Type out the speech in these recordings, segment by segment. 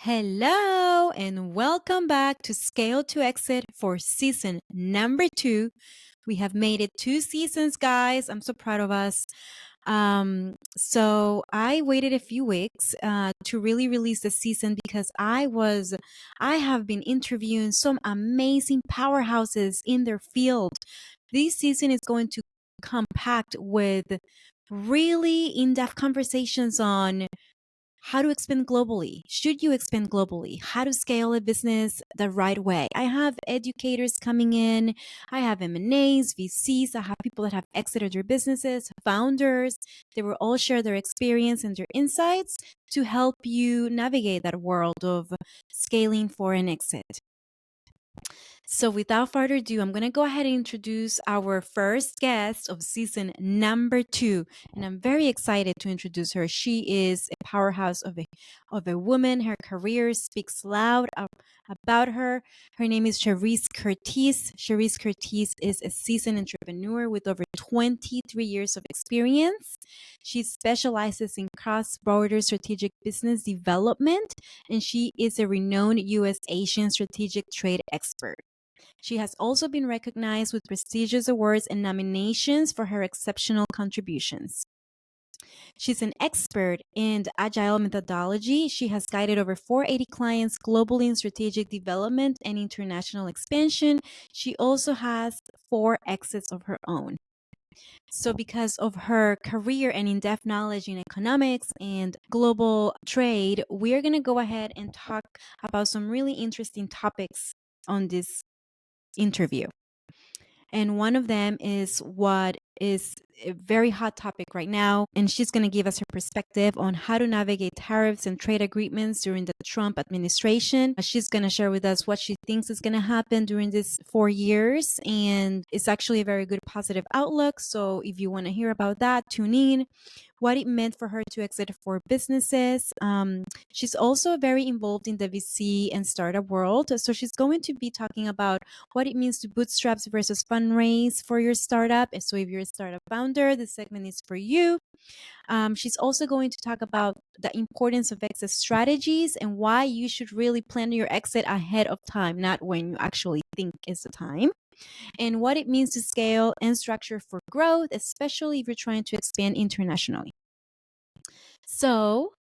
Hello, and welcome back to Scale to Exit for season number 2. We have made it 2 seasons, guys. I'm so proud of us. So I waited a few weeks to really release the season because I have been interviewing some amazing powerhouses in their field. This season is going to come packed with really in-depth conversations on how to expand globally. Should you expand globally? How to scale a business the right way? I have educators coming in. I have M&As, VCs. I have people that have exited their businesses, founders. They will all share their experience and their insights to help you navigate that world of scaling for an exit. So without further ado, I'm going to go ahead and introduce our first guest of season number 2. And I'm very excited to introduce her. She is a powerhouse of a woman. Her career speaks loud about her. Her name is Charisse Curtis. Charisse Curtis is a seasoned entrepreneur with over 23 years of experience. She specializes in cross-border strategic business development, and she is a renowned U.S. Asian strategic trade expert. She has also been recognized with prestigious awards and nominations for her exceptional contributions. She's an expert in agile methodology. She has guided over 480 clients globally in strategic development and international expansion. She also has 4 exits of her own. So, because of her career and in depth knowledge in economics and global trade, we're going to go ahead and talk about some really interesting topics on this interview. And one of them is what is a very hot topic right now. And she's going to give us her perspective on how to navigate tariffs and trade agreements during the Trump administration. She's going to share with us what she thinks is going to happen during these 4 years. And it's actually a very good positive outlook. So if you want to hear about that, tune in. What it meant for her to exit for businesses. She's also very involved in the VC and startup world. So she's going to be talking about what it means to bootstraps versus fundraise for your startup. So if you're a startup founder, this segment is for you. She's also going to talk about the importance of exit strategies and why you should really plan your exit ahead of time, not when you actually think is the time, and what it means to scale and structure for growth, especially if you're trying to expand internationally. So,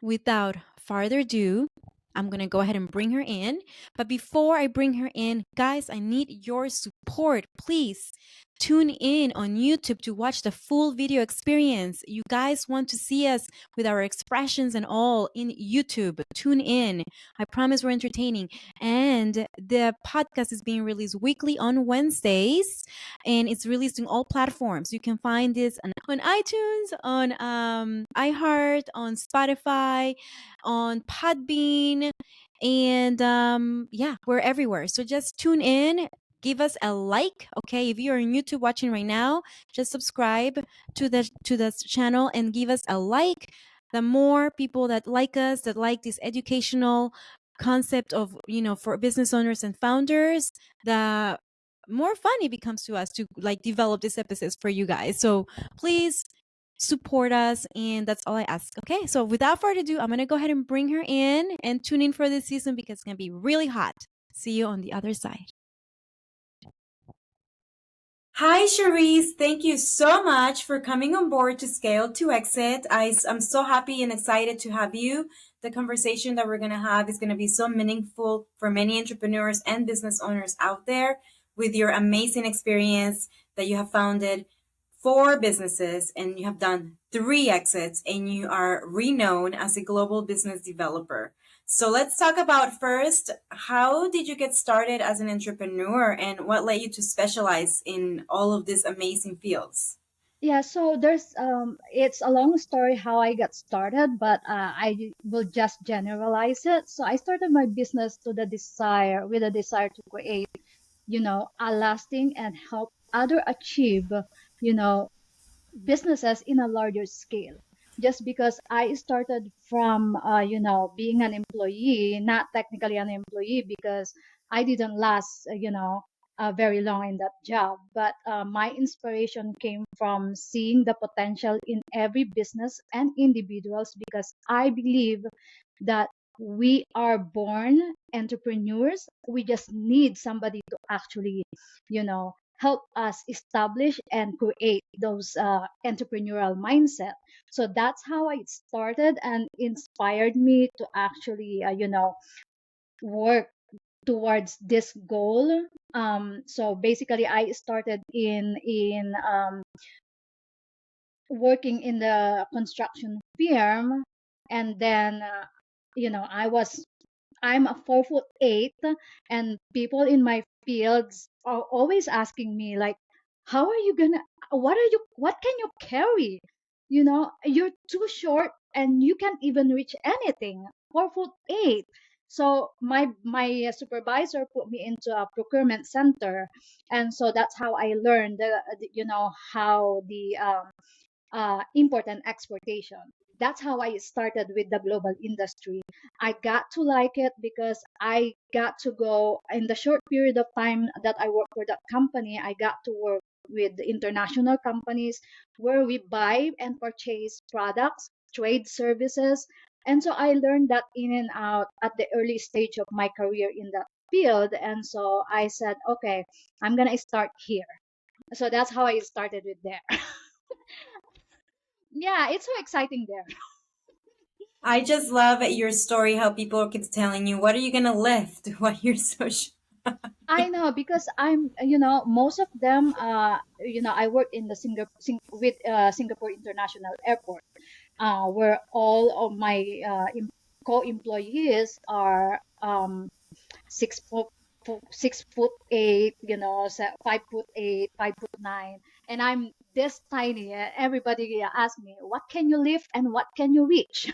without further ado, I'm going to go ahead and bring her in. But before I bring her in, guys, I need your support. Please tune in on YouTube to watch the full video experience. You guys want to see us with our expressions and all in YouTube. Tune in. I promise we're entertaining. And the podcast is being released weekly on Wednesdays, and it's released on all platforms. You can find this on iTunes, on iHeart, on Spotify, on Podbean, and yeah, we're everywhere. So just tune in, give us a like. Okay, if you're on YouTube watching right now, just subscribe to the channel and give us a like. The more people that like us, that like this educational concept of, for business owners and founders, the more fun it becomes to us to like develop these episodes for you guys. So please support us, and that's all I ask. Okay, so without further ado, I'm gonna go ahead and bring her in and tune in for this season because it's gonna be really hot. See you on the other side. Hi, Charisse. Thank you so much for coming on board to Scale to Exit. I'm so happy and excited to have you. The conversation that we're going to have is going to be so meaningful for many entrepreneurs and business owners out there with your amazing experience that you have founded 4 businesses and you have done 3 exits and you are renowned as a global business developer. So let's talk about first, how did you get started as an entrepreneur and what led you to specialize in all of these amazing fields? Yeah, so it's a long story how I got started, but I will just generalize it. So I started my business with a desire to create, a lasting and help other achieve, you know, businesses in a larger scale. Just because I started from, being an employee, not technically an employee, because I didn't last, very long in that job. But my inspiration came from seeing the potential in every business and individuals, because I believe that We are born entrepreneurs. We just need somebody to actually, help us establish and create those entrepreneurial mindset. So that's how I started and inspired me to actually, work towards this goal. So basically, I started in working in the construction firm, and then I'm a 4'8", and people in my fields are always asking me like, how are you gonna, what can you carry? You're too short and you can't even reach anything. 4'8". So my supervisor put me into a procurement center, and so that's how I learned how the import and exportation. That's how I started with the global industry. I got to like it because I got to go in the short period of time that I worked for that company. I got to work with the international companies where we buy and purchase products, trade services. And so I learned that in and out at the early stage of my career in that field. And so I said, okay, I'm going to start here. So that's how I started with there. Yeah, it's so exciting there. I just love your story, how people keep telling you, what are you going to lift? What you're so I know because most of them, I work in the Singapore International Airport, where all of my co-employees are 6 foot, 6'8", 5'8", 5'9", and I'm this tiny. Everybody asks me, what can you lift and what can you reach?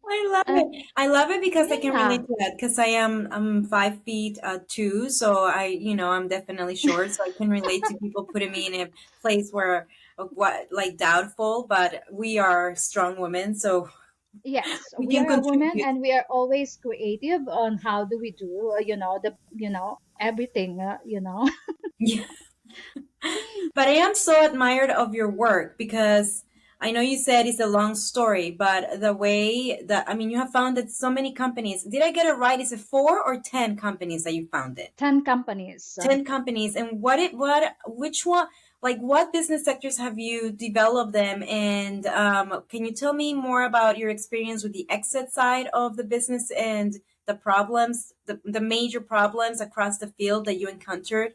I love Uh, it. I love it because I can yeah. relate to that because I'm 5 feet two, so I'm definitely short, so I can relate to people putting me in a place where what like doubtful, but we are strong women, so Yes, we we can are a woman contribute. and we are always creative on how do we do, everything, Yeah. But I am so admired of your work because I know you said it's a long story, but the way that I mean you have founded so many companies. Did I get it right? Is it 4 or 10 companies that you founded? 10 companies. 10 companies, and which one, like what business sectors have you developed them, and can you tell me more about your experience with the exit side of the business and the problems, the major problems across the field that you encountered?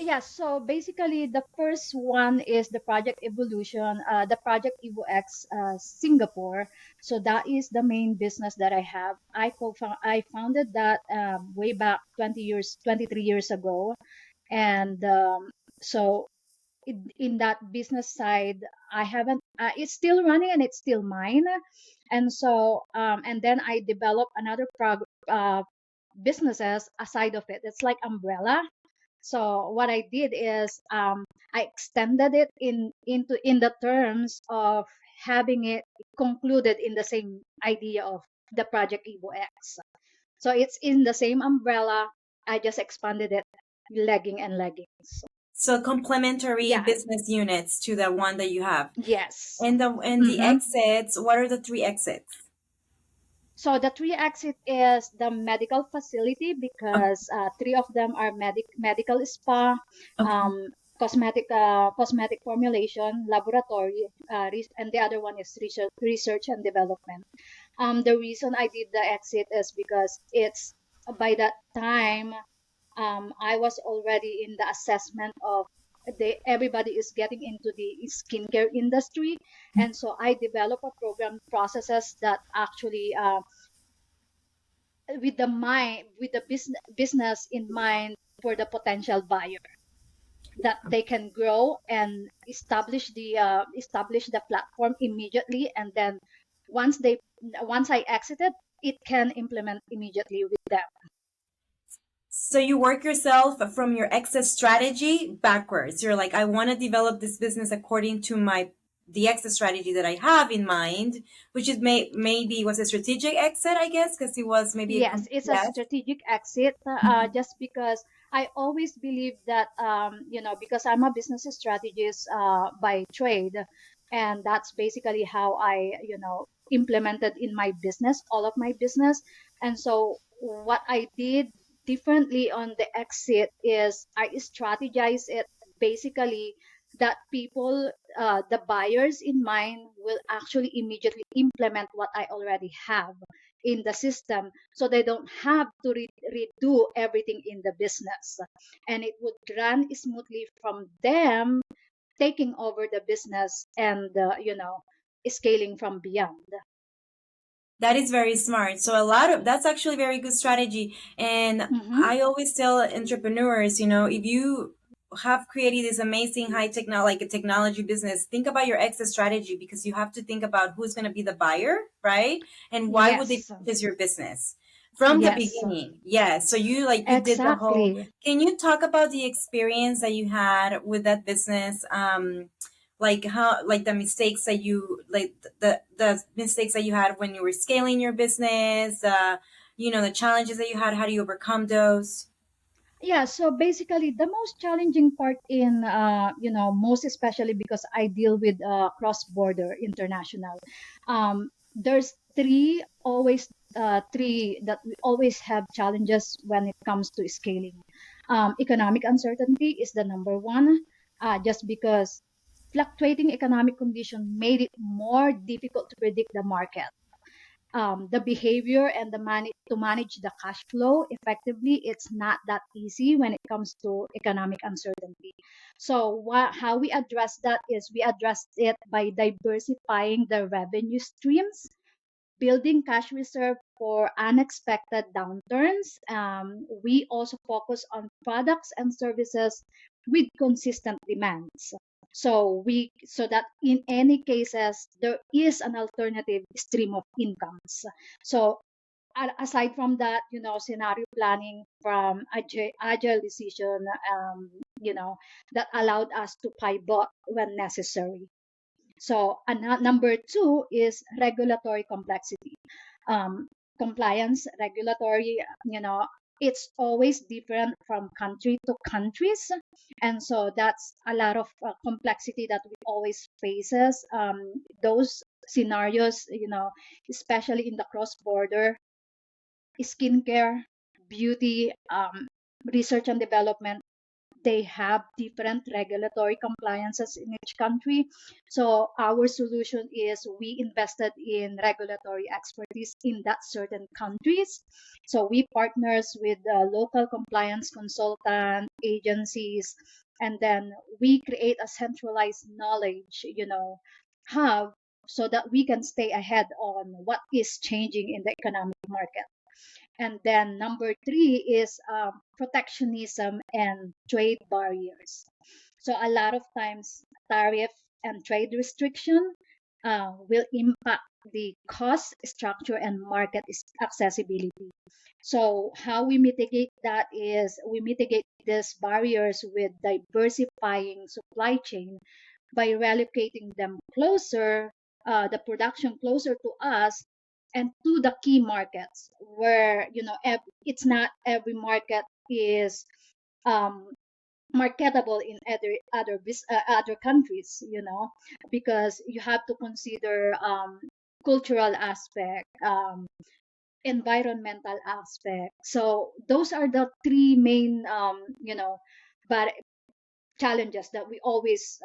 Yeah, so basically the first one is the Project Evolution, the Project EvoX Singapore. So that is the main business that I have. I founded that way back 20 years, 23 years ago. And so in that business side, I haven't it's still running and it's still mine. And so and then I developed another businesses aside of it. It's like umbrella. So what I did is I extended it in the terms of having it concluded in the same idea of the Project EvoX. So it's in the same umbrella. I just expanded it, legging and leggings. So complementary Yeah. business units to the one that you have. Yes. And the Mm-hmm. exits, what are the 3 exits? So the three exit is the medical facility Oh, because three of them are medical spa, okay. um, cosmetic formulation, laboratory, and the other one is research and development. The reason I did the exit is because it's by that time I was already in the assessment of everybody is getting into the skincare industry, and so I develop a program processes that actually with the business in mind for the potential buyer, that they can grow and establish the platform immediately, and then once I exited, it can implement immediately with them. So you work yourself from your exit strategy backwards. You're like, I want to develop this business according to the exit strategy that I have in mind, which is maybe was a strategic exit, I guess, because it was maybe a Yes, it's a yes. strategic exit, just because I always believe that, because I'm a business strategist by trade, and that's basically how I implemented in my business, all of my business. And so what I did differently on the exit is I strategize it basically that people, the buyers in mind, will actually immediately implement what I already have in the system, so they don't have to redo everything in the business, and it would run smoothly from them taking over the business and scaling from beyond. That is very smart. So a lot of that's actually very good strategy. And Mm-hmm. I always tell entrepreneurs, if you have created this amazing high technology, like a technology business, think about your exit strategy, because you have to think about who's going to be the buyer, right? And why would they Yes. purchase your business from the Yes. beginning? Yeah. So you did the whole. Exactly. Can you talk about the experience that you had with that business? Like how, like the mistakes that you, like the mistakes that you had when you were scaling your business, the challenges that you had, how do you overcome those? Yeah, so basically the most challenging part in most especially because I deal with cross border international, there's three that we always have challenges when it comes to scaling. Economic uncertainty is the number one, just because fluctuating economic condition made it more difficult to predict the market, the behavior and to manage the cash flow effectively. It's not that easy when it comes to economic uncertainty. So how we address that is we address it by diversifying the revenue streams, building cash reserve for unexpected downturns. We also focus on products and services with consistent demands. So that in any cases there is an alternative stream of incomes. So aside from that, scenario planning from agile decision, that allowed us to pivot when necessary. So, number two is regulatory complexity. Um, Compliance, regulatory, it's always different from country to countries, and so that's a lot of complexity that we always faces. Those scenarios, especially in the cross border skincare, beauty, research and development, they have different regulatory compliances in each country. So our solution is we invested in regulatory expertise in that certain countries. So we partners with local compliance consultant agencies, and then we create a centralized knowledge, hub, so that we can stay ahead on what is changing in the economic market. And then number three is protectionism and trade barriers. So a lot of times tariff and trade restriction will impact the cost structure and market accessibility. So how we mitigate that is we mitigate these barriers with diversifying supply chain by relocating them closer, the production closer to us and to the key markets where it's not every market is um, marketable in other countries, because you have to consider cultural aspect, environmental aspect. So those are the three main but challenges that we always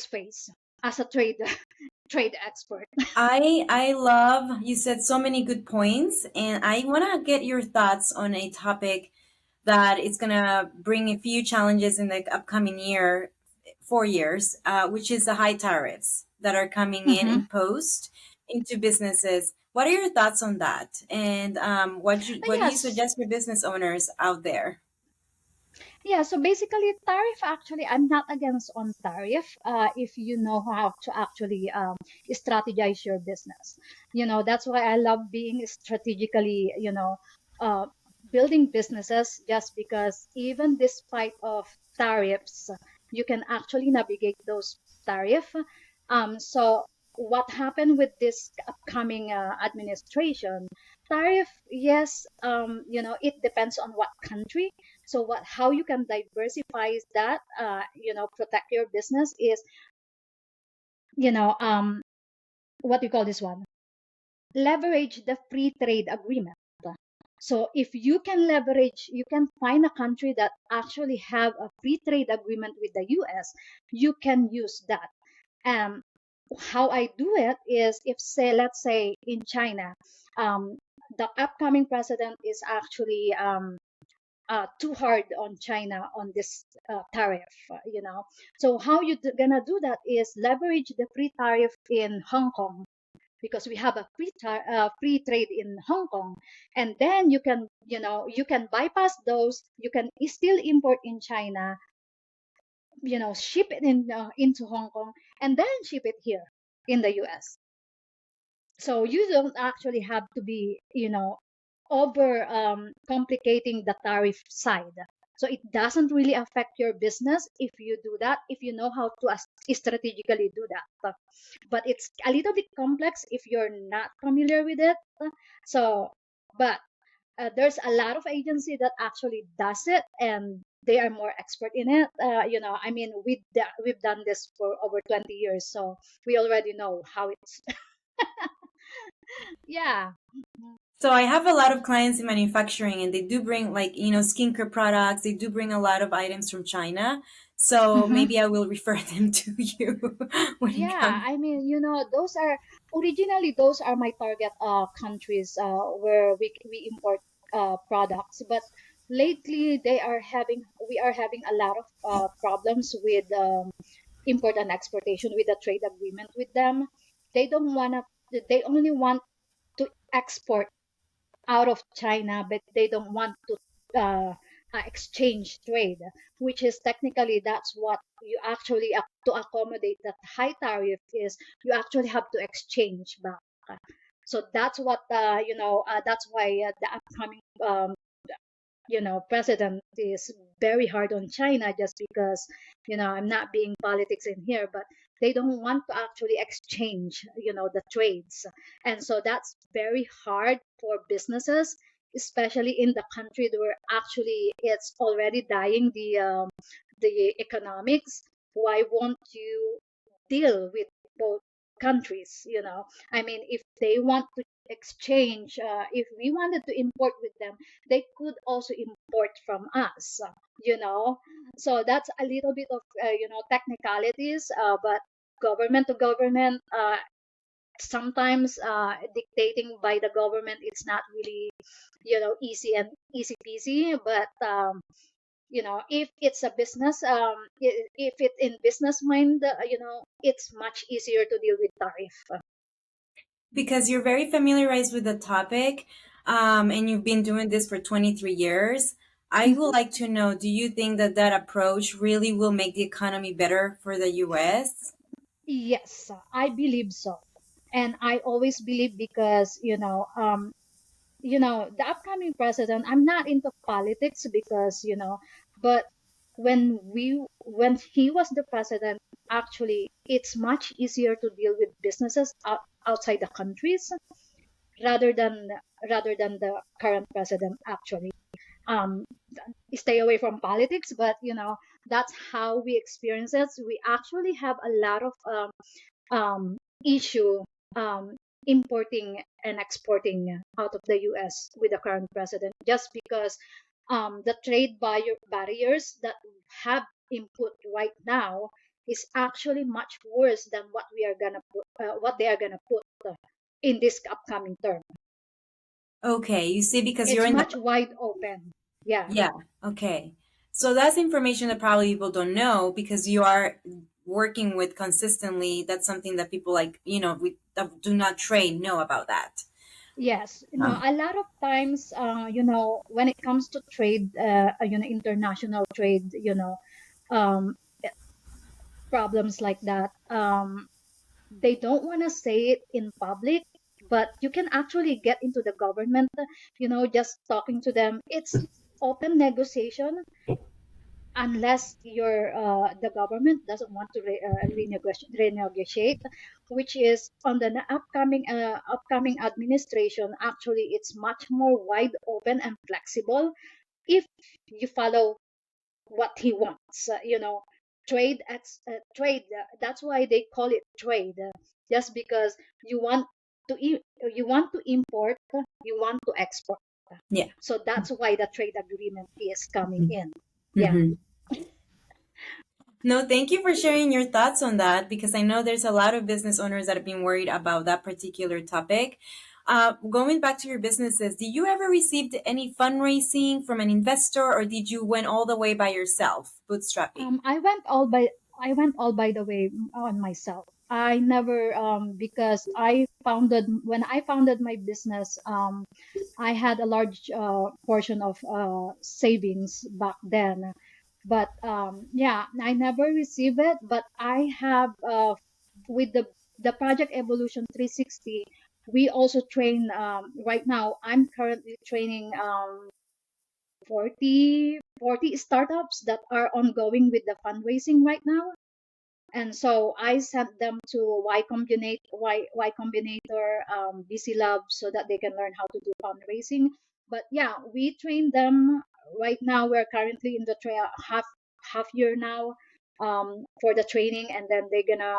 face as a trade expert. I love, you said so many good points, and I want to get your thoughts on a topic that is going to bring a few challenges in the upcoming 4 years, which is the high tariffs that are coming in Hmm. imposed into businesses. What are your thoughts on that? And what do you Yes. suggest for business owners out there? Yeah, so basically, tariff actually, I'm not against on tariff if you know how to actually strategize your business. That's why I love being strategically, uh, building businesses, just because even despite of tariffs, you can actually navigate those tariff. So what happened with this upcoming administration? Tariff, yes, it depends on what country. So how you can diversify that, protect your business is, you know, um, what do you call this one? Leverage the free trade agreement. So if you can leverage, you can find a country that actually have a free trade agreement with the US, you can use that. Um, how I do it is, if say, let's say in China, um, the upcoming president is actually too hard on China on this tariff, So how you gonna do that is leverage the free tariff in Hong Kong, because we have a free trade in Hong Kong, and then you can bypass those. You can still import in China, ship it into Hong Kong, and then ship it here in the U.S. So you don't actually have to be, over complicating the tariff side. So it doesn't really affect your business if you do that, if you know how to strategically do that. But it's a little bit complex if you're not familiar with it. So, but there's a lot of agency that actually does it, and they are more expert in it. I mean, we've done this for over 20 years, so we already know how it's. Yeah. So I have a lot of clients in manufacturing, and they do bring, like, skincare products. They do bring a lot of items from China. So Mm-hmm. maybe I will refer them to you when it Yeah, comes. I mean, those are originally, those are my target countries where we import products, but lately we are having a lot of problems with import and exportation with the trade agreement with them. They don't wanna they only want to export out of China, but they don't want to exchange trade, which is technically that's what you actually, to accommodate that high tariff, is you actually have to exchange back. So that's what that's why the upcoming president is very hard on China, just because, I'm not being politics in here, but they don't want to actually exchange, the trades. And so that's very hard for businesses, especially in the country where actually it's already dying, the economics. Why won't you deal with both countries? I mean, if they want to exchange, if we wanted to import with them, they could also import from us, you know. So that's a little bit of, technicalities, but government to government, sometimes dictating by the government, it's not really, easy and easy peasy. But if it's a business, if it's in business mind, it's much easier to deal with tariff. Because you're very familiarized with the topic, and you've been doing this for 23 years. I would Mhm. like to know, do you think that that approach really will make the economy better for the US? Yes, I believe so. And I always believe, because, the upcoming president, I'm not into politics, because, but when he was the president, actually it's much easier to deal with businesses outside the countries, rather than the current president, actually. um Stay away from politics, but that's how we experience it. We actually have a lot of issue, um, importing and exporting out of the US with the current president, just because the trade barriers that we have input right now is actually much worse than what they are gonna put in this upcoming term. Okay, you see, because you're It's in the. much wide open. Yeah. Yeah, okay. So that's information that probably people don't know, because you are working with consistently. That's something that people, like, we that do not trade know about that. Yes, Um, a lot of times, when it comes to trade, international trade, um, problems like that, they don't want to say it in public, but you can actually get into the government, just talking to them. It's open negotiation, unless the government doesn't want to renegotiate, which is on the upcoming administration. Actually, it's much more wide open and flexible if you follow what he wants. Trade, that's why they call it trade. just because you want you want to import, you want to export. Yeah. So that's why the trade agreement is coming in. Yeah. Mhm. No, thank you for sharing your thoughts on that, because I know there's a lot of business owners that have been worried about that particular topic. Going back to your businesses, did you ever receive any fundraising from an investor, or did you went all the way by yourself, bootstrapping? I went all by the way on myself. I never because I founded when I founded my business, I had a large portion of savings back then. But yeah, I never received it, but I have with the Project Evolution 360, we also train right now I'm currently training 40 startups that are ongoing with the fundraising right now. And so I sent them to Y Combinator, BC Lab, so that they can learn how to do fundraising. But yeah, we train them right now. We're currently in the half year now for the training, and then they're gonna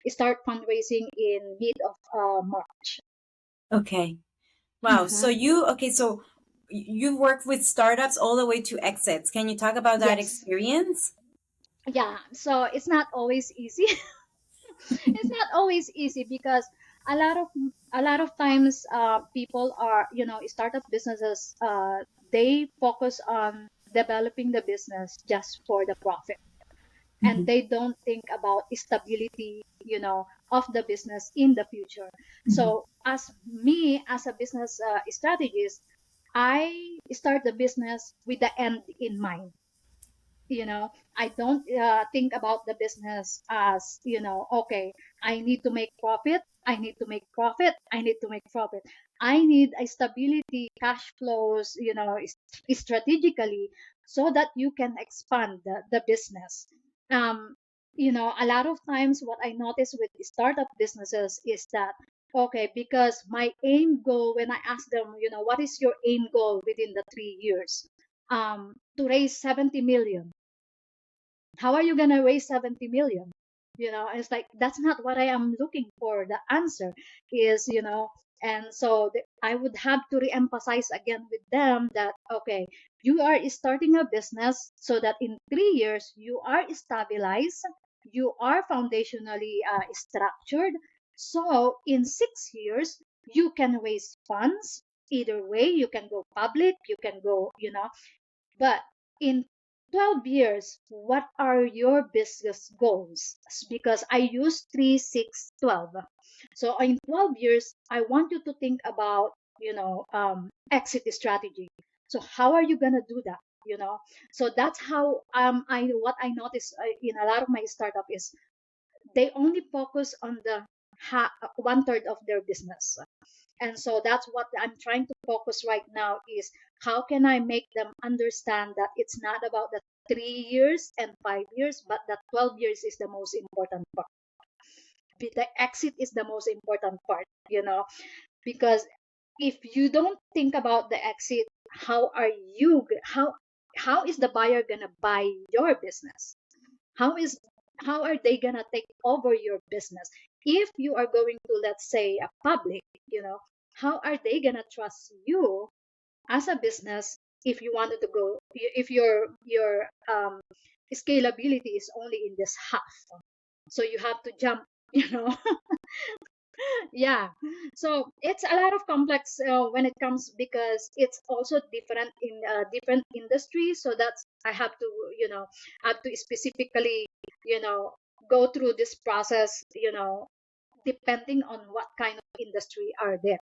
start fundraising in mid of March. Okay. Wow. So Mhm. you've worked with startups all the way to exits. Can you talk about that Yes. experience? Yeah. So it's not always easy. It's not always easy because a lot of a lot of times people are startup businesses, they focus on developing the business just for the profit, and Mhm. they don't think about stability of the business in the future. Mhm. So as me as a business strategist, I start the business with the end in mind. I don't think about the business as okay, I need to make profit, I need to make profit, I need to make profit. I need a stability, cash flows, strategically, so that you can expand the business. um a lot of times what I notice with startup businesses is that, okay, because my aim goal, when I ask them, what is your aim goal within the 3 years, to raise 70 million. How are you going to raise 70 million? It's like, that's not what I am looking for. The answer is, and so I would have to re-emphasize again with them that, okay, you are starting a business so that in 3 years you are stabilized, you are foundationally structured. So in 6 years, you can raise funds. Either way, you can go public, you can go, but in 12 years, what are your business goals? Because I use 3, 6, 12. So in 12 years, I want you to think about, exit strategy. So how are you going to do that? So that's how I what I notice in a lot of my startup is they only focus on the 1/3 of their business. And so that's what I'm trying to focus right now is how can I make them understand that it's not about the 3 years and 5 years, but that 12 years is the most important part. The exit is the most important part, because if you don't think about the exit, how is the buyer gonna buy your business? how is how are they gonna take over your business if you are going to, let's say, a public? How are they gonna trust you as a business if you wanted to go, if your scalability is only in this half? So you have to jump, you know yeah. So it's a lot of complex when it comes, because it's also different in different industries. So that's, I have to, have to specifically, you know go through this process, depending on what kind of industry are there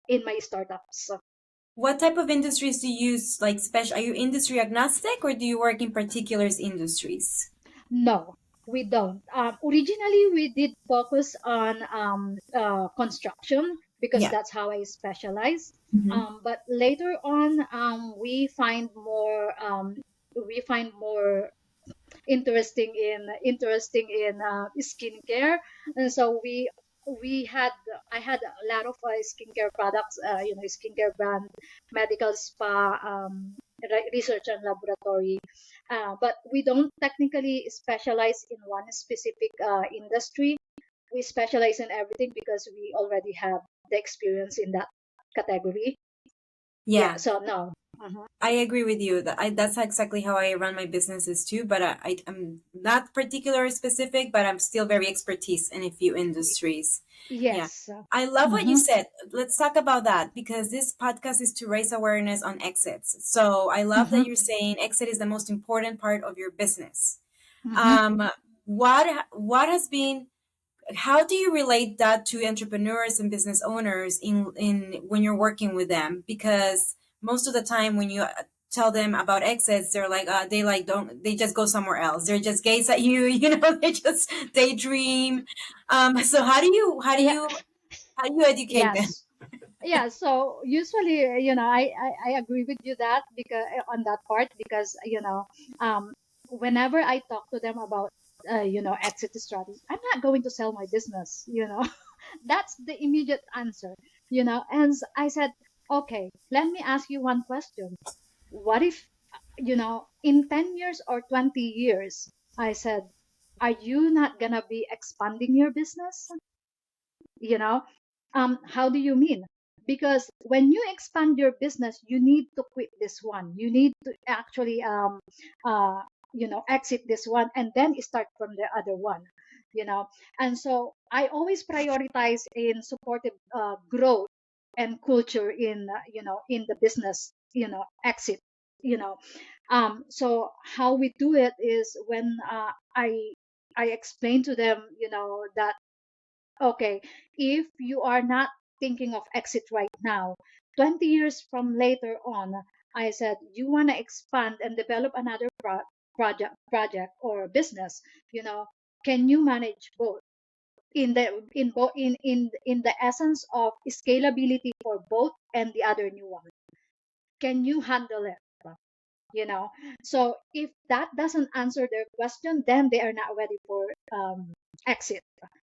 in my startups. What type of industries do you use? Like special? Are you industry agnostic, or do you work in particular industries? No, we don't. Originally, we did focus on construction because Yeah. that's how I specialize. Mhm. But later on, we find more interesting in skincare, and so we had I had a lot of skincare products, skincare brand, medical spa, research and laboratory, but we don't technically specialize in one specific industry. we specialize in everything because we already have the experience in that category. Yeah, Yeah. so no. Mhm. I agree with you. That's exactly how I run my businesses too. But I'm not particular specific, but I'm still very expertise in a few industries. Yeah. Yes. I love what you Mhm. said. Let's talk about that because this podcast is to raise awareness on exits. So I love that Mhm. you're saying exit is the most important part of your business. Mhm. Um, what has been, how do you relate that to entrepreneurs and business owners in when you're working with them? Because most of the time when you tell them about exits, they're like they like don't, they just go somewhere else, they're just gaze at you, you know, they just daydream. So Yeah. how do you educate them? Yes. Yeah, so usually, I agree with you that because on that part because whenever I talk to them about exit strategy, I'm not going to sell my business. That's the immediate answer. And I said, okay, let me ask you one question. What if in 10 years or 20 years, I said, are you not gonna be expanding your business? you know how do you mean? Because when you expand your business, you need to quit this one, you need to actually uh exit this one and then start from the other one. you know and so I always prioritize in supportive growth and culture in the business exit. So how we do it is when I explain to them that okay, if you are not thinking of exit right now, 20 years from later on, I said you want to expand and develop another project or business, you know, can you manage both in the essence of scalability for both and the other new one? Can you handle it? you know so if that doesn't answer their question, then they are not ready for exit.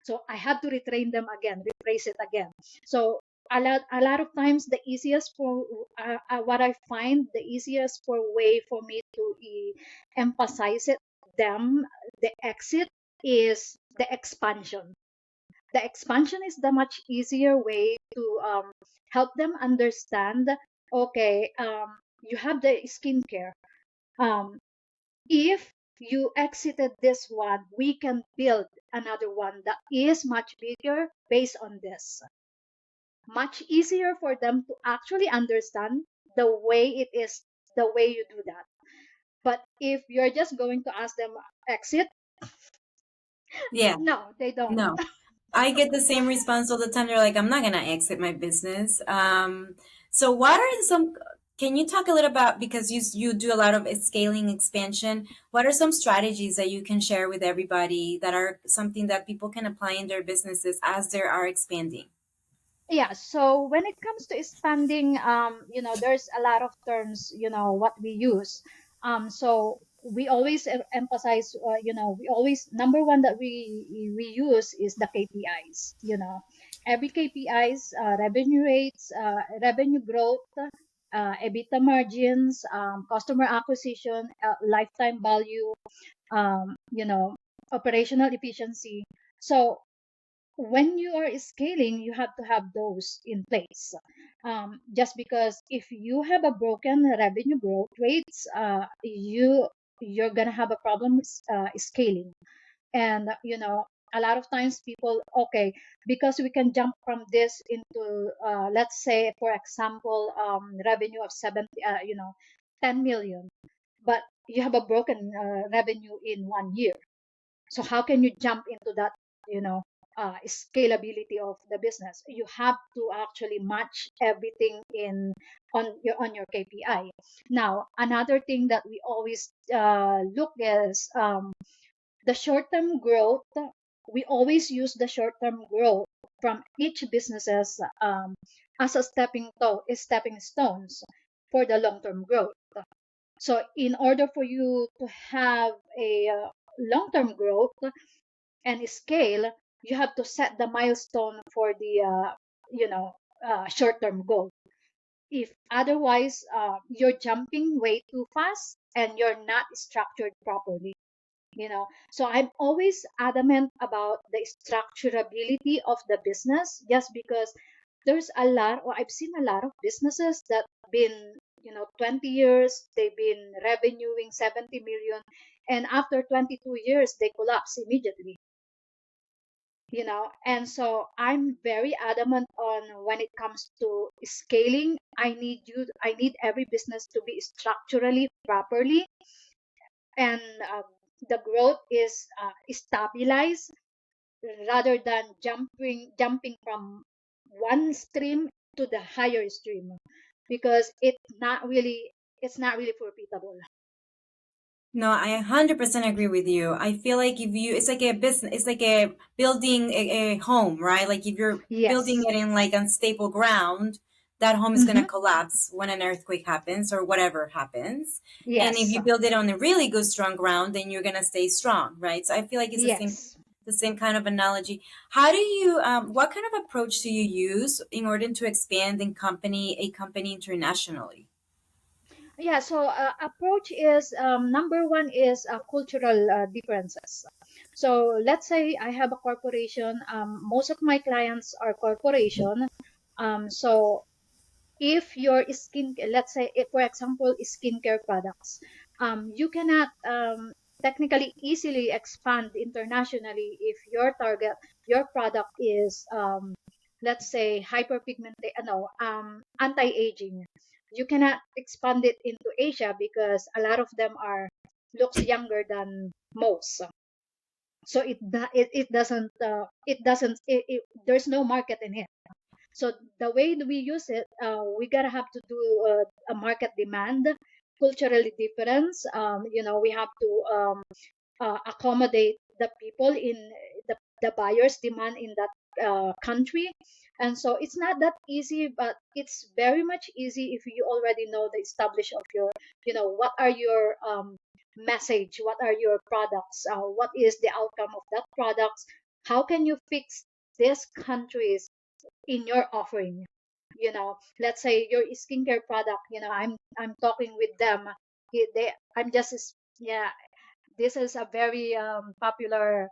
So I have to retrain them again, rephrase it again. So a lot of times the easiest for what I find the easiest for way for me to emphasize it them the exit is the expansion is the much easier way to help them understand. Okay, you have the skincare. um, if you exited this one, we can build another one that is much bigger based on this. Much easier for them to actually understand the way it is, the way you do that. But if you're just going to ask them exit, Yeah. no, they don't. No, I get the same response all the time. They're like, I'm not gonna exit my business. So what are some, can you talk a little about, because you do a lot of scaling expansion, what are some strategies that you can share with everybody that are something that people can apply in their businesses as they are expanding? Yeah, so when it comes to expanding, there's a lot of terms, what we use. So we always emphasize, we always number one that we use is the KPIs. Every KPIs, revenue rates, revenue growth, EBITDA margins, customer acquisition, lifetime value, operational efficiency. So when you are scaling, you have to have those in place. Just because if you have a broken revenue growth rates, you're gonna have a problem scaling. And a lot of times people, okay, because we can jump from this into let's say for example revenue of 10 million, but you have a broken revenue in 1 year. So how can you jump into that you know scalability of the business? You have to actually match everything in on your KPI. Now another thing that we always look is the short term growth. We always use the short term growth from each businesses as a stepping stones for the long term growth. So in order for you to have a long-term growth and scale, you have to set the milestone for the short-term goal. If otherwise, you're jumping way too fast and you're not structured properly. So I'm always adamant about the structurability of the business, just because there's a lot, or I've seen a lot of businesses that been 20 years, they've been revenuing 70 million, and after 22 years they collapse immediately. And so I'm very adamant on, when it comes to scaling, I need every business to be structurally properly, and the growth is stabilized, rather than jumping from one stream to the higher stream, because it's not really profitable. No, I 100% agree with you. I feel like if you, it's like a business, it's like a building a home, right? Like if you're building Yes. it in like unstable ground, that home is going to Mm-hmm. collapse when an earthquake happens or whatever happens. And if Yes. you build it on a really good, strong ground, then you're going to stay strong, right? So I feel like it's Yes. the same kind of analogy. How do you, what kind of approach do you use in order to expand a company internationally? Yeah, so approach is, number one is cultural differences. So let's say I have a corporation. Most of my clients are corporation. So if your skin, let's say, if, for example, skincare products, you cannot technically easily expand internationally if your product is, let's say, hyperpigmented, no, anti-aging. You cannot expand it into Asia because a lot of them are looks younger than most. So there's no market in it. So the way that we use it, we gotta have to do a market demand, culturally difference. We have to accommodate the people in the buyers' demand in that country. And so it's not that easy, but it's very much easy if you already know the establish of your, what are your message, what are your products, what is the outcome of that products, how can you fix these countries in your offering. Let's say your skincare product, I'm talking with them. I'm just, yeah, this is a very popular,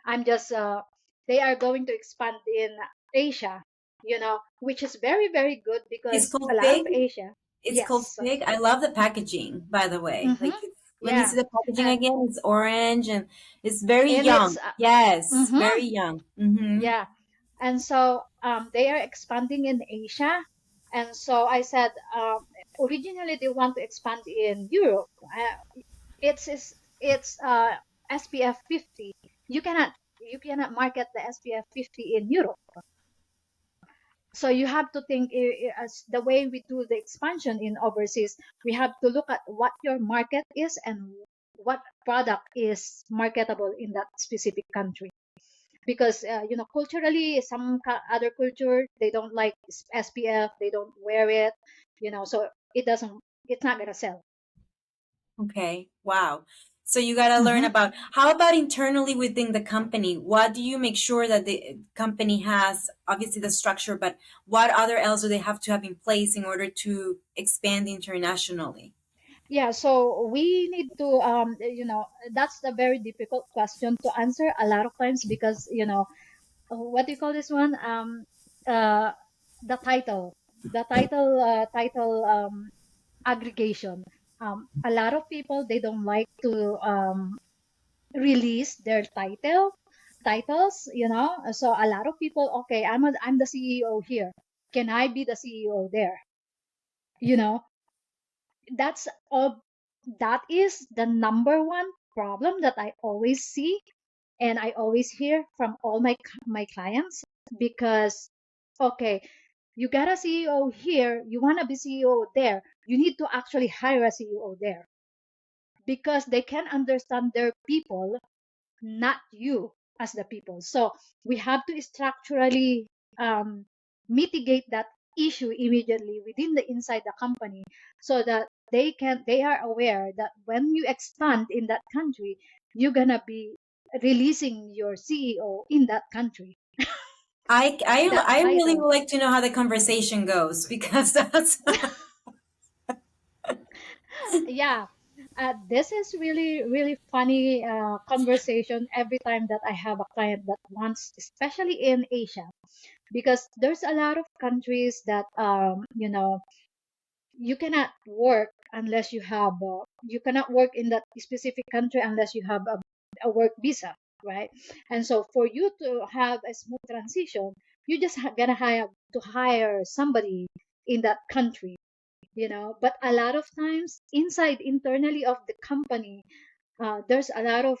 I'm just they are going to expand in Asia, which is very, very good It's because a called lot of Fig. Asia. It's called Yes. Fig. I love the packaging, by the way. Mm-hmm. Like, let me Yeah. see the packaging and again. It's orange and it's very and it's young. Yes, mm-hmm. very young. Mm-hmm. Yeah. And so they are expanding in Asia. And so I said, originally they want to expand in Europe. It's SPF 50. You cannot market the SPF 50 in Europe. So you have to think, as the way we do the expansion in overseas, we have to look at what your market is and what product is marketable in that specific country. Because culturally, some other culture, they don't like SPF, they don't wear it, so it's not gonna sell. Okay. Wow. So you got to learn Hmm. about how about internally within the company? What do you make sure that the company has? Obviously the structure, but what other else do they have to have in place in order to expand internationally? Yeah, so we need to, that's a very difficult question to answer a lot of times, because what do you call this one, uh the title aggregation. A lot of people, they don't like to release their titles, so a lot of people, okay, I'm the CEO here, can I be the CEO there, you know that's all. That is the number one problem that I always see, and I always hear from all my clients. Because, okay, you got a CEO here, you want to be CEO there, you need to actually hire a CEO there, because they can understand their people, not you as the people. So we have to structurally um, mitigate that issue immediately within the inside the company, so that they are aware that when you expand in that country, you're gonna be releasing your CEO in that country, that I really title. would like to know how the conversation goes because that's Yeah. This is really, really funny conversation every time that I have a client that wants, especially in Asia, because there's a lot of countries that, you cannot work unless you cannot work in that specific country unless you have a work visa, right? And so for you to have a smooth transition, you just gotta hire somebody in that country, but a lot of times inside internally of the company, there's a lot of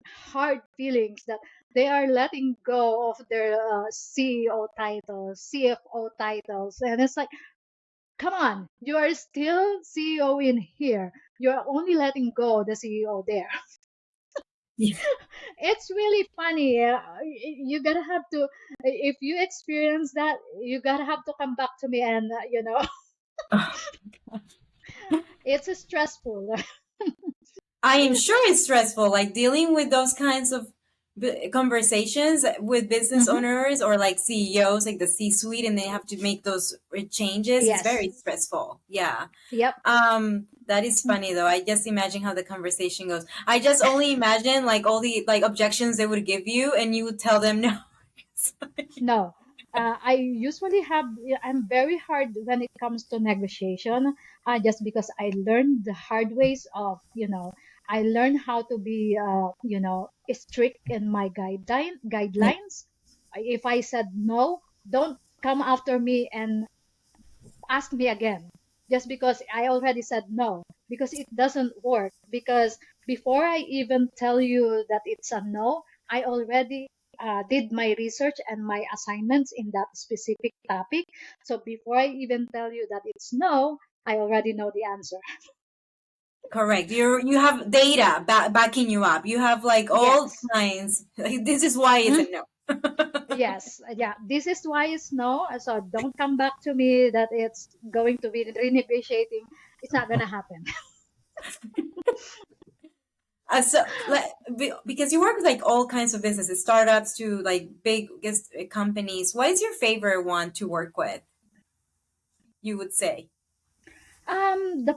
hard feelings that they are letting go of their CEO titles, CFO titles, and it's like, come on, you are still CEO in here. You're only letting go the CEO there. Yeah. It's really funny. You gotta have to, if you experience that, you gotta have to come back to me, and it's stressful. I am sure it's stressful, like dealing with those kinds of conversations with business Hmm. owners or like CEOs, like the C-suite, and they have to make those changes. It's Yes. very stressful. Yeah. Yep. That is funny though. I just imagine how the conversation goes. I just only imagine like all the like objections they would give you, and you would tell them no. No, I usually I'm very hard when it comes to negotiation, just because I learned the hard ways of, I learned how to be, strict in my Yeah, guidelines. If I said no, don't come after me and ask me again just because I already said no, because it doesn't work. Because before I even tell you that it's a no, I already did my research and my assignments in that specific topic. So before I even tell you that it's no, I already know the answer. correct. You have data backing you up. You have like all Yes. kinds. Like, this is why it's a Mhm. no. Yes, yeah, this is why it's no. So don't come back to me that it's going to be renegotiating. It's not gonna happen. So, because you work with like all kinds of businesses, startups to like big companies. What is your favorite one to work with? You would say.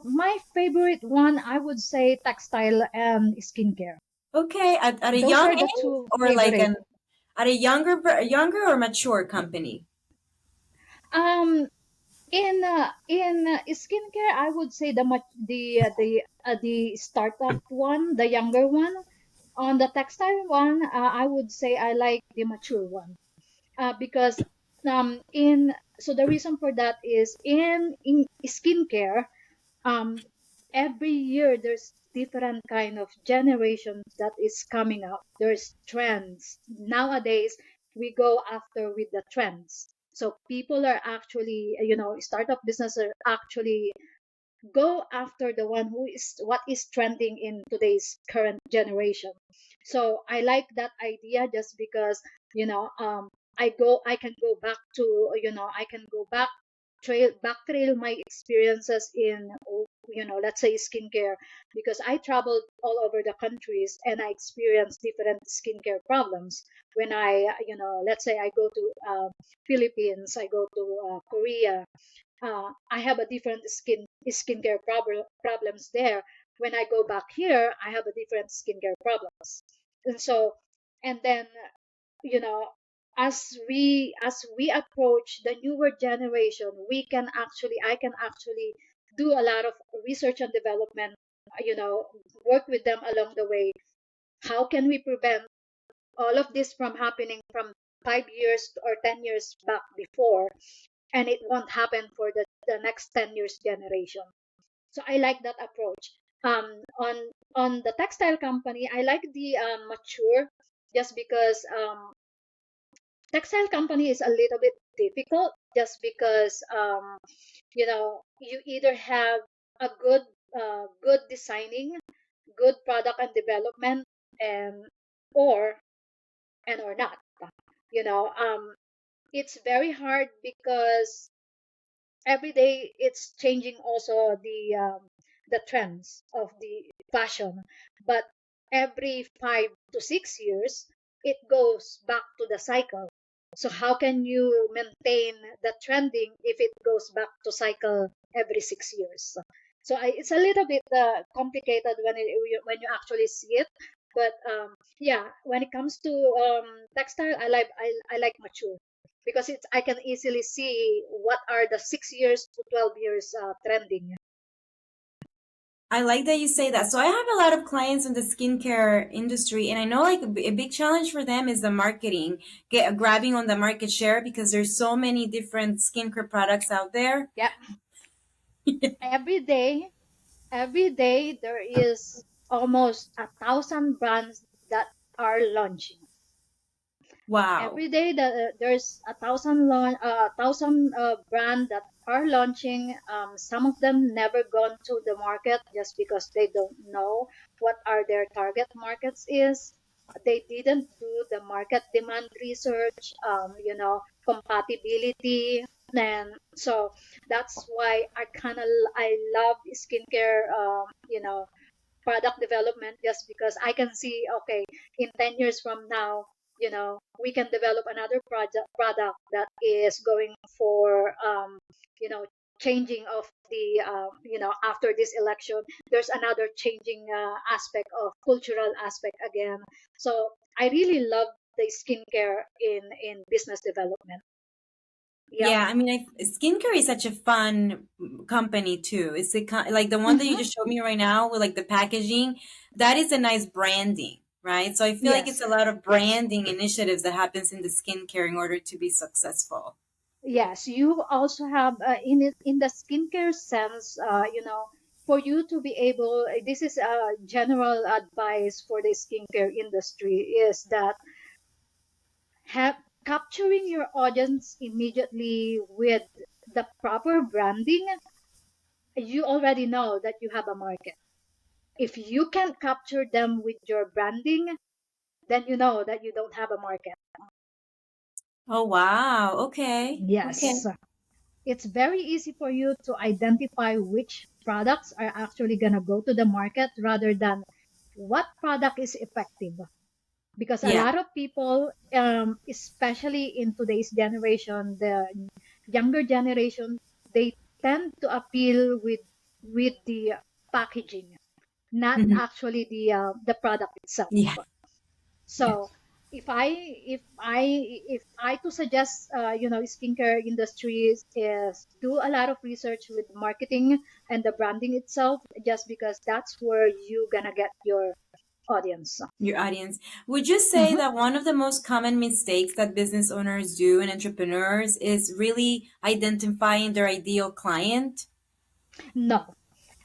My favorite one, I would say textile and skincare. Okay, at a Those young are the age two or like favorite. an at a younger or mature company. Um, in skincare, I would say the startup one, the younger one. On the textile one, I would say I like the mature one. Because in so the reason for that is in skincare, um every year there's different kind of generations that is coming up. There's trends nowadays. We go after with the trends, so people are actually, startup business are actually go after the one who is what is trending in today's current generation. So I like that idea just because, I can go back to, I can go back trail my experiences in, let's say skincare, because I traveled all over the countries and I experienced different skincare problems. When let's say I go to Philippines, I go to Korea, I have a different skincare problems there. When I go back here, I have a different skincare problems. And so, and then, you know, as we approach the newer generation, I can actually do a lot of research and development, work with them along the way. How can we prevent all of this from happening from 5 years or 10 years back before, and it won't happen for the next 10 years generation? So I like that approach. On the textile company, I like the mature, just because textile company is a little bit difficult, just because you either have a good designing, good product and development, and or or not. You know, it's very hard because every day it's changing also the trends of the fashion, but every 5 to 6 years it goes back to the cycle. So how can you maintain the trending if it goes back to cycle every 6 years? So it's a little bit complicated when you actually see it. But yeah, when it comes to textile, I like mature because it's I can easily see what are the 6 years to 12 years trending. I like that you say that. So I have a lot of clients in the skincare industry, and I know like a big challenge for them is the marketing, get grabbing on the market share because there's so many different skincare products out there. Yeah, every day, every day there is almost 1,000 brands that are launching. Wow. Every day there's 1,000 brand that are launching. Some of them never gone to the market just because they don't know what are their target markets is. They didn't do the market demand research, compatibility. And so that's why I love skincare, product development, just because I can see, okay, in 10 years from now, we can develop another product that is going for, you know, changing of the, after this election, there's another changing aspect of cultural aspect again. So I really love the skincare in business development. Yep. Yeah, I mean, skincare is such a fun company too. It's like the one that you Mm-hmm. just showed me right now with like the packaging. That is a nice branding, right? So I feel like it's Yes. a lot of branding initiatives that happens in the skincare in order to be successful. Yes, you also have in the skincare sense, for you to be able. This is a general advice for the skincare industry is that have capturing your audience immediately with the proper branding. You already know that you have a market. If you can't capture them with your branding, then you know that you don't have a market. Oh wow. Okay. Okay. Yes. It's very easy for you to identify which products are actually going to go to the market rather than what product is effective. Because a Yeah. lot of people, especially in today's generation, the younger generation, they tend to appeal with the packaging, not Mhm. actually the product itself. Yeah. Yeah. So if I to suggest, skincare industries is do a lot of research with marketing and the branding itself, just because that's where you gonna get your audience. Your audience. Would you say Mhm. that one of the most common mistakes that business owners do and entrepreneurs is really identifying their ideal client? No,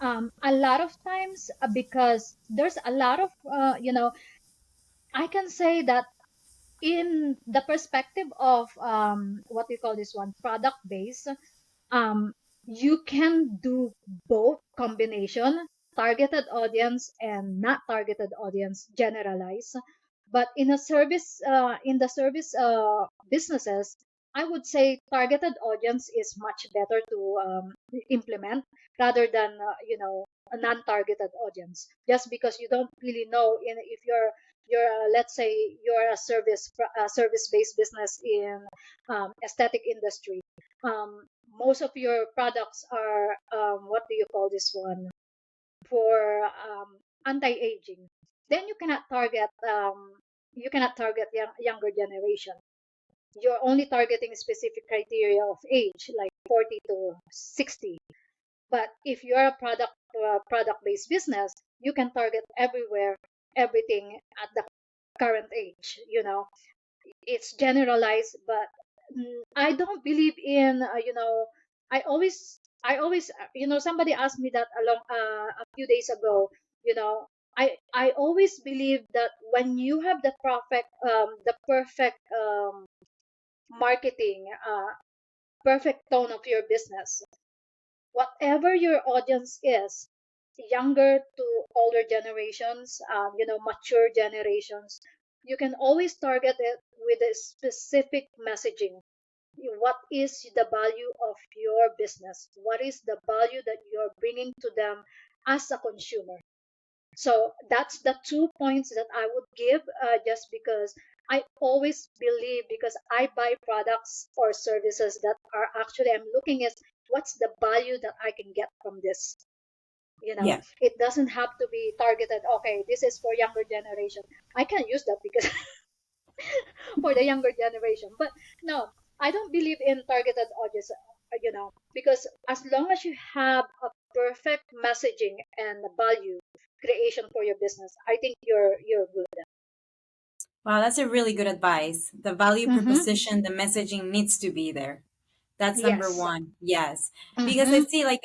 a lot of times, because there's a lot of, I can say that in the perspective of, what we call this one, product base, um, you can do both combination, targeted audience and not targeted audience, generalize. But in the service businesses, I would say targeted audience is much better to implement rather than, a non-targeted audience, just because you don't really know if you're let's say you're a service-based business in aesthetic industry. Most of your products are, what do you call this one, for anti-aging. Then you cannot target younger generation. You're only targeting specific criteria of age like 40 to 60. But if you're a product based business, you can target everywhere, everything at the current age. It's generalized, but I don't believe in, somebody asked me that along a few days ago. you know I always believe that when you have the perfect marketing, perfect tone of your business, whatever your audience is, younger to older generations, mature generations, you can always target it with a specific messaging. What is the value of your business? What is the value that you're bringing to them as a consumer? So that's the 2 points that I would give, just because I always believe, because I buy products or services that are actually, I'm looking at what's the value that I can get from this. Yeah. It doesn't have to be targeted. Okay, this is for younger generation. I can't use that because for the younger generation. But no, I don't believe in targeted audience, because as long as you have a perfect messaging and value creation for your business, I think you're good. Wow, that's a really good advice. The value Mm-hmm. proposition, the messaging needs to be there. That's number Yes. one. Yes. Because I Mm-hmm. see like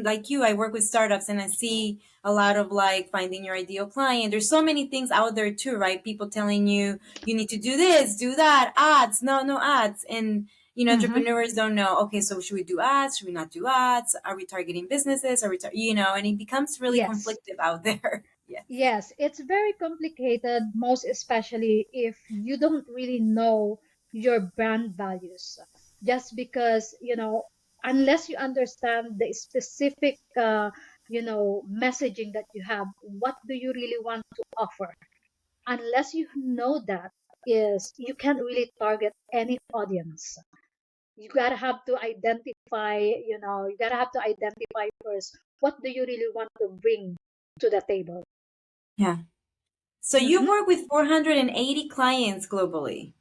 like you, I work with startups and I see a lot of like finding your ideal client. There's so many things out there too, right? People telling you you need to do this, do that, ads, no ads. And Mm-hmm. entrepreneurs don't know, okay, so should we do ads? Should we not do ads? Are we targeting businesses? Are we and it becomes really Yes. conflictive out there. Yes. Yes, it's very complicated, most especially if you don't really know your brand values. Just because, unless you understand the specific, messaging that you have, what do you really want to offer? Unless you know that, is you can't really target any audience. You gotta have to identify, you gotta have to identify first, what do you really want to bring to the table? Yeah. So you Mm-hmm. work with 480 clients globally.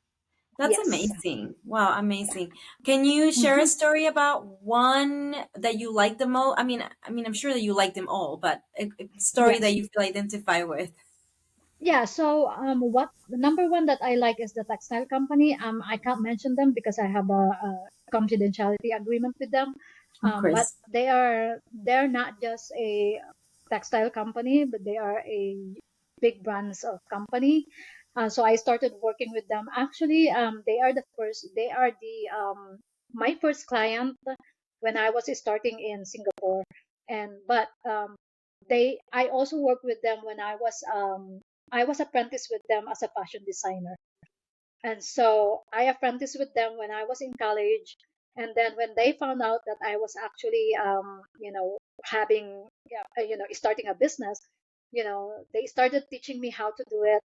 That's Yes. amazing. Wow, amazing. Can you share a Mhm. story about one that you like the most? I'm sure that you like them all, but a story that Yes. you feel identify with. Yeah. So, what the number one that I like is the textile company. I can't mention them because I have a confidentiality agreement with them. Of But course. they're not just a textile company, but they are a big brands of company. So I started working with them. Actually, they are the first. They are the my first client when I was starting in Singapore. And but they I also worked with them when I was apprentice with them as a fashion designer. And so I apprenticed with them when I was in college. And then when they found out that I was actually, having, yeah, starting a business, they started teaching me how to do it,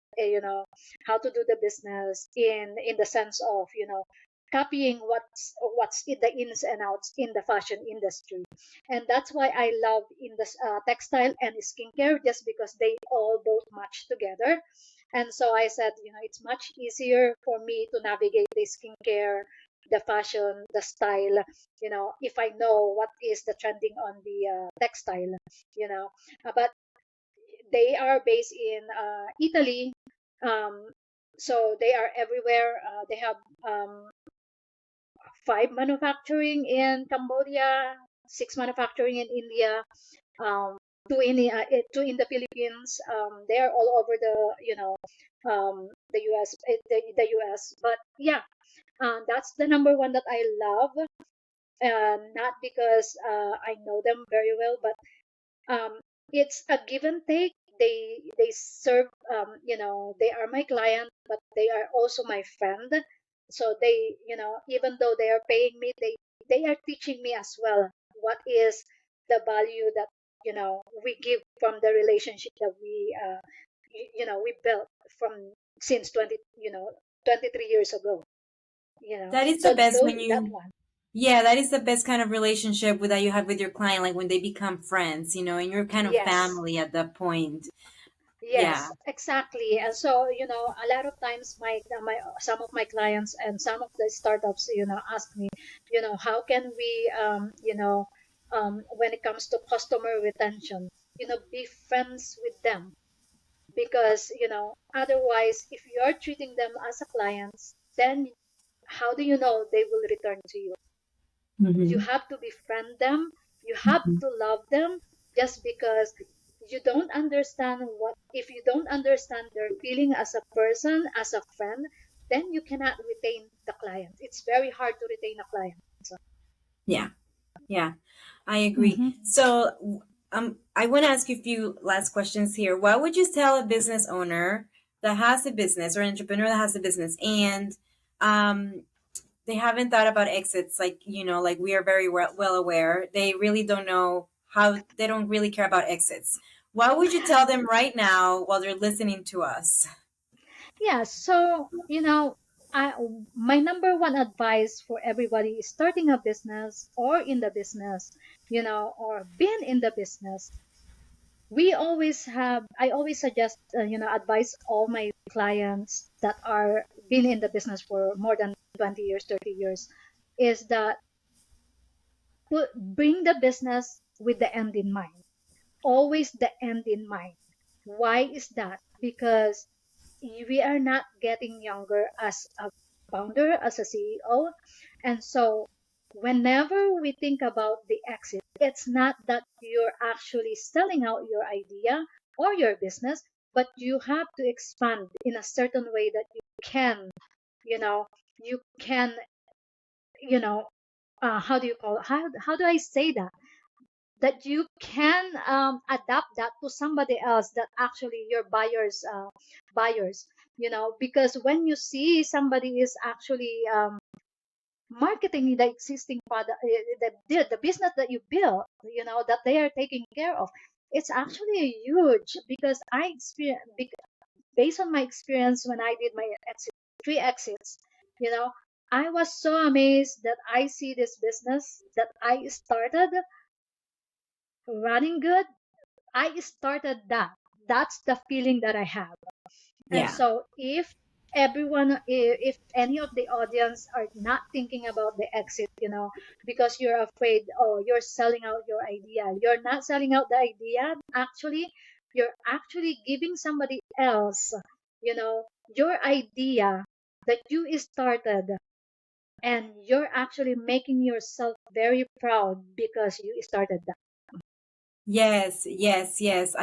how to do the business in the sense of, copying what's in the ins and outs in the fashion industry. And that's why I love in the textile and skincare, just because they all both match together. And so I said, it's much easier for me to navigate the skincare, the fashion, the style, if I know what is the trending on the textile, you know. But they are based in Italy. Um, so they are everywhere. They have um, five manufacturing in Cambodia, six manufacturing in India, um, two in the Philippines. They are all over the U.S. The U.S. But yeah, that's the number one that I love. Not because I know them very well, but it's a give and take. They serve, they are my client, but they are also my friend. So they, even though they are paying me, they are teaching me as well what is the value that we give from the relationship that we built from since 23 years ago. That is the So best when that you, one. yeah, that is the best kind of relationship with that you have with your client, like when they become friends, and you're kind of Yes. family at that point. Yeah. Yes, exactly. And so, a lot of times my some of my clients and some of the startups, ask me, how can we, when it comes to customer retention, be friends with them. Because, otherwise, if you're treating them as a client, then how do you know they will return to you? You Hmm. have to befriend them, you have to love them. Just because you don't understand their feeling as a person, as a friend, then you cannot retain the client. It's very hard to retain a client. So, Yeah. Yeah. I agree. hmm So, I want to ask you a few last questions here. What would you tell a business owner that has a business or an entrepreneur that has a business and um, they haven't thought about exits? Like, like we are very well aware, they really don't know how, they don't really care about exits. What would you tell them right now while they're listening to us? yeah, so I, my number one advice for everybody is starting a business or in the business, or being in the business. we always have, I always suggest, advise all my clients that are been in the business for more than 20 years, 30 years, is that bring the business with the end in mind. Always the end in mind. Why is that? Because we are not getting younger as a founder, as a CEO. And so whenever we think about the exit, it's not that you're actually selling out your idea or your business, but you have to expand in a certain way that you know, you can, you know, how do you call it? How do I say that? That you can adapt that to somebody else that actually your buyers, because when you see somebody is actually marketing the existing product, the business that you built, that they are taking care of, it's actually huge. Because I experience, based on my experience when I did my three exits, you know I was so amazed that I see this business that I started running good. I started that. That's the feeling that I have. And Yeah. so if everyone, if any of the audience are not thinking about the exit, because you're afraid, oh, you're selling out your idea. You're not selling out the idea. Actually, you're actually giving somebody else, your idea that you started, and you're actually making yourself very proud because you started that. Yes, yes, yes.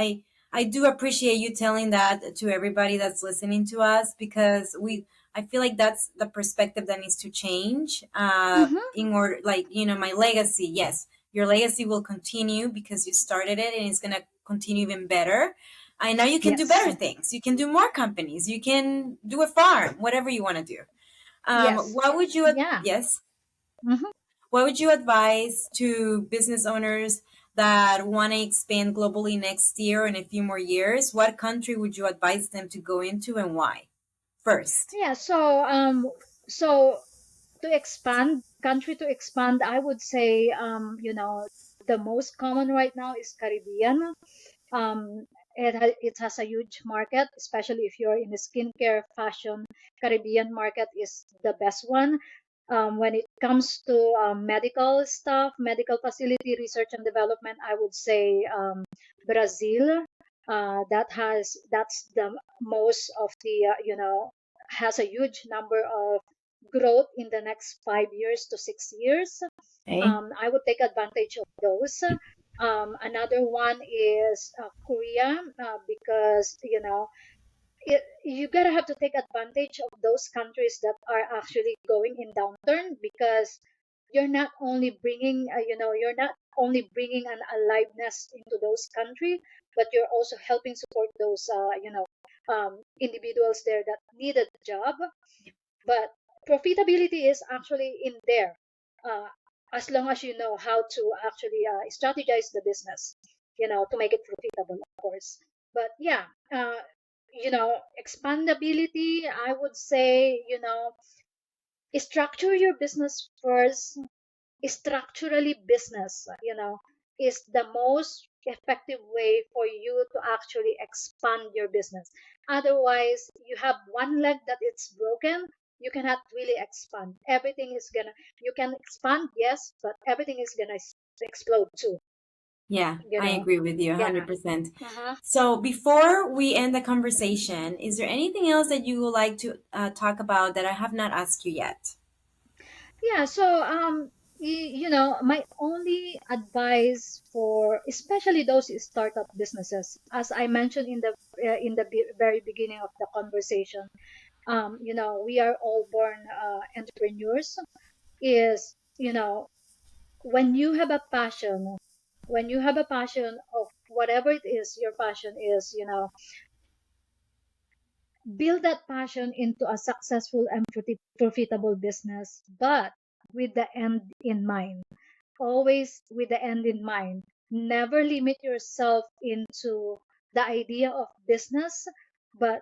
I do appreciate you telling that to everybody that's listening to us, because I feel like that's the perspective that needs to change Mm-hmm. in order, like, my legacy. Yes, your legacy will continue because you started it, and it's going to continue even better. And now you can do Yes. better things. You can do more companies. You can do a farm, whatever you want to do. Yes. What would you Yeah. yes? Mm-hmm. What would you advise to business owners that want to expand globally next year and a few more years? What country would you advise them to go into, and why? First. Yeah. So to expand, country to expand, I would say, the most common right now is Caribbean. It has a huge market, especially if you're in the skincare, fashion. Caribbean market is the best one. When it comes to medical stuff, medical facility research and development, I would say Brazil. That's the most of the has a huge number of growth in the next 5 years to 6 years. Okay. I would take advantage of those. Another one is Korea, because you gotta have to take advantage of those countries that are actually going in downturn, because you're not only bringing an aliveness into those country, but you're also helping support those individuals there that need a job. But profitability is actually in there, uh, as long as you know how to actually strategize the business, to make it profitable, of course. But yeah, expandability, I would say, structure your business first. Structurally business, is the most effective way for you to actually expand your business. Otherwise, you have one leg that it's broken, you cannot really expand. Everything is gonna, you can expand, yes, but everything is gonna explode too, Yeah, you I know agree with you yeah. 100%. Uh-huh. So before we end the conversation, is there anything else that you would like to talk about that I have not asked you yet? Yeah, so my only advice for especially those startup businesses, as I mentioned in the very beginning of the conversation, we are all born entrepreneurs. Is when you have a passion, when you have a passion of whatever it is your passion is, build that passion into a successful and profitable business, but with the end in mind. Always with the end in mind. Never limit yourself into the idea of business, but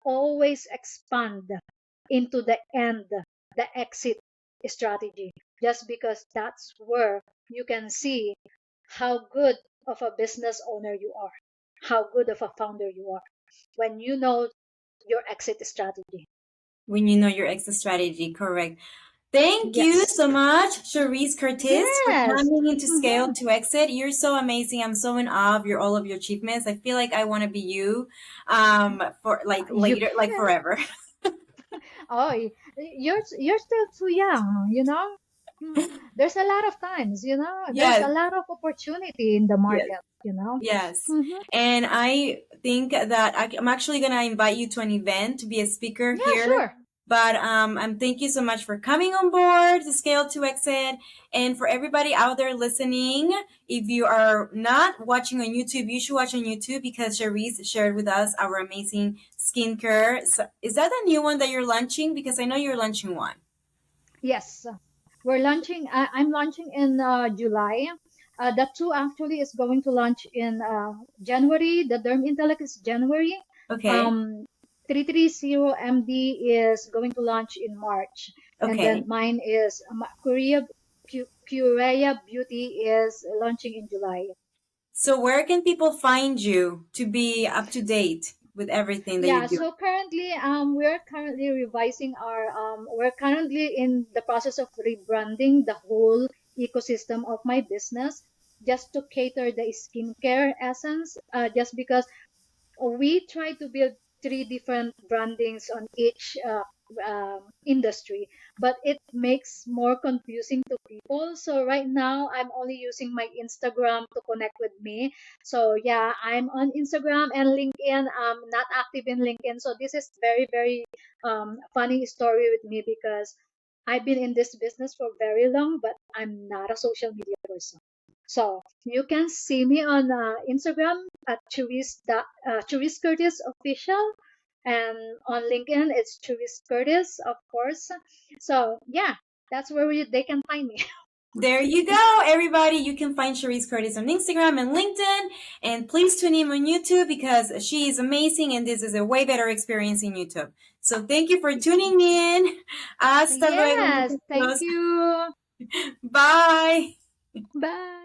always expand into the end, the exit strategy, just because that's where you can see how good of a business owner you are. how good of a founder you are when you know your exit strategy. When you know your exit strategy, correct. Thank you Yes. so much, Charisse Curtis, for Yes. coming into Scale Mhm. to Exit. You're so amazing. I'm so in awe of your all of your achievements. I feel like I want to be you, for like You later, like forever. Oh, you're still too young, you know. Mm. There's a lot of times, you know. There's a Yes, lot of opportunity in the yes, market, you know. yes. Hmm. And I think that I'm actually gonna invite you to an event to be a speaker Yeah, here. sure. But thank you so much for coming on board to Scale to Exit. And for everybody out there listening, if you are not watching on YouTube, you should watch on YouTube because Charisse shared with us our amazing skincare. So, is that a new one that you're launching? Because I know you're launching one. Yes, we're launching. I'm launching in July. The two actually is going to launch in January. The Derm Intellect is January. Okay. Um, 330 MD is going to launch in March, and then Okay. mine is Purea Beauty is launching in July. So where can people find you to be up to date with everything that you Yeah, do? so currently, we're currently revising our, we're currently in the process of rebranding the whole ecosystem of my business just to cater the skincare essence, just because we try to build three different brandings on each industry, but it makes more confusing to people. So right now, I'm only using my Instagram to connect with me. So yeah, I'm on Instagram and LinkedIn. I'm not active in LinkedIn. So this is very, very funny story with me because I've been in this business for very long, but I'm not a social media person. So you can see me on Instagram at Cherise Curtis Official, and on LinkedIn it's Cherise Curtis, of course. So yeah, that's where they can find me. There you go, everybody. You can find Charisse Curtis on Instagram and LinkedIn. And please tune in on YouTube because she is amazing and this is a way better experience in YouTube. So thank you for tuning in. Hasta luego, Yes, thank muchachos. you. Bye. Bye.